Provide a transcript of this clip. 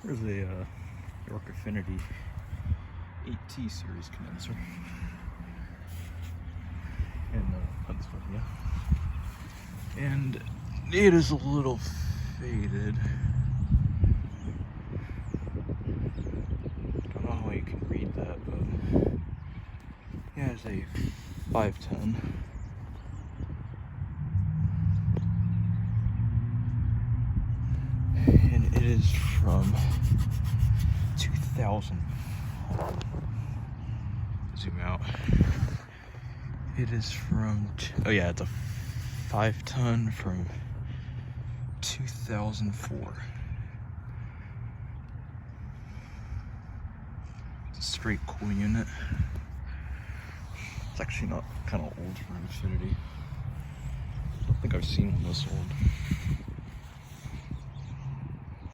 Here's a York Affinity 8T series condenser in Pennsylvania, and it is a little faded. Don't know how you can read that, but yeah, it's a 510. And it is from 2000. Zoom out. It is from, oh yeah, it's a 5-ton from 2004. It's a straight cool unit. It's actually not kind of old for an Affinity. I don't think I've seen one this old.